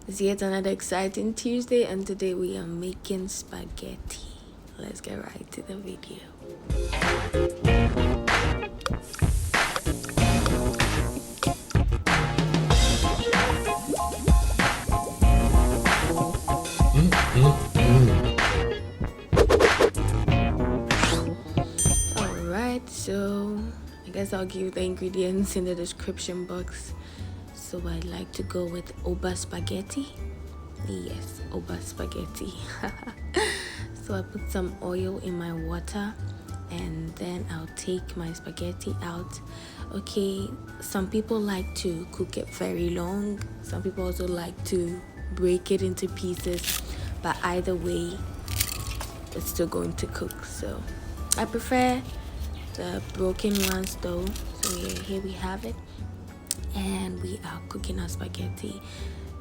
It's yet another exciting Tuesday, and today we are making spaghetti. Let's get right to the video. Alright, so I guess I'll give the ingredients in the description box. So I'd like to go with Oba spaghetti. Yes, Oba spaghetti. So I put some oil in my water and then I'll take my spaghetti out. Okay, some people like to cook it very long. Some people also like to break it into pieces. But either way, it's still going to cook. So I prefer the broken ones though. So yeah, here we have it. And we are cooking our spaghetti.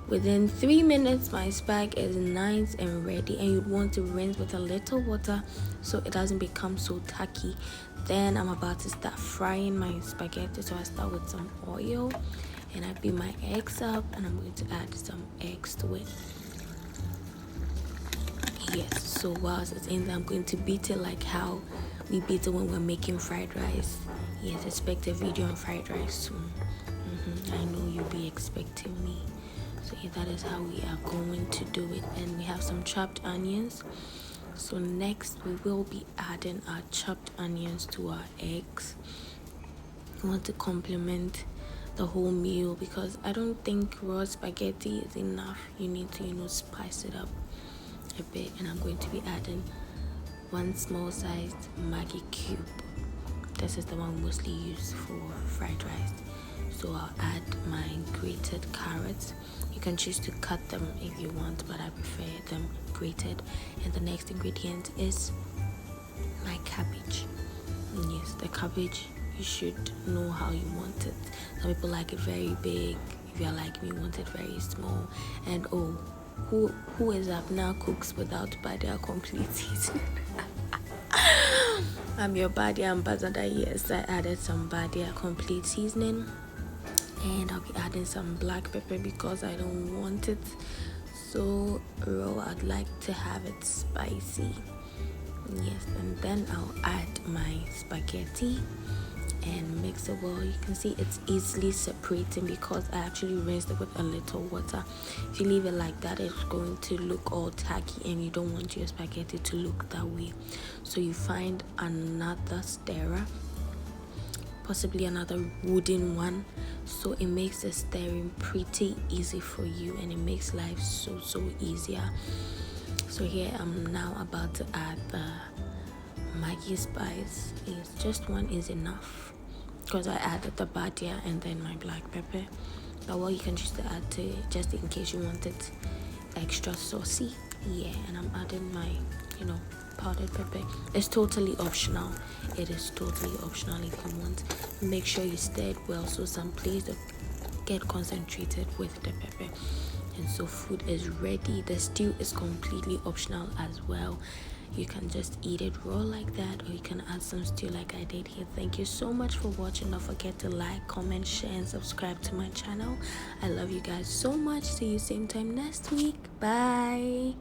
Within 3 minutes my spag is nice and ready, and you'd want to rinse with a little water so it doesn't become so tacky. Then I'm about to start frying my spaghetti, so I start with some oil and I beat my eggs up, and I'm going to add some eggs to it. Yes, so whilst it's in there, I'm going to beat it like how we beat it when we're making fried rice. Yes, expect a video on fried rice soon. I know you'll be expecting me. So yeah, that is how we are going to do it. And we have some chopped onions. So next we will be adding our chopped onions to our eggs. We want to complement the whole meal because I don't think raw spaghetti is enough. You need to, spice it up a bit. And I'm going to be adding 1 small sized MAGGI cube. This is the one we mostly use for fried rice. So I'll add my grated carrots. You can choose to cut them if you want, but I prefer them grated. And the next ingredient is my cabbage. Yes, the cabbage, you should know how you want it. Some people like it very big. If you're like me, want it very small. And who is Abena cooks without BADIA complete seasoning? I'm your BADIA ambassador. Yes, I added some BADIA complete seasoning. And I'll be adding some black pepper because I don't want it so raw. I'd like to have it spicy. Yes, and then I'll add my spaghetti and mix it well. You can see it's easily separating because I actually rinsed it with a little water. If you leave it like that, it's going to look all tacky, and you don't want your spaghetti to look that way. So you find another stirrer, possibly another wooden one, so it makes the stirring pretty easy for you, and it makes life so easier. So here I'm now about to add the MAGGI spice. Yes, just one is enough because I added the BADIA and then my black pepper. But what you can choose to add to it just in case you want it extra saucy. Yeah, and I'm adding my powdered pepper. It's totally optional. It is totally optional if you want. Make sure you stir it well so some please get concentrated with the pepper. And so food is ready. The stew is completely optional as well. You can just eat it raw like that, or you can add some stew like I did here. Thank you so much for watching. Don't forget to like, comment, share, and subscribe to my channel. I love you guys so much. See you same time next week. Bye.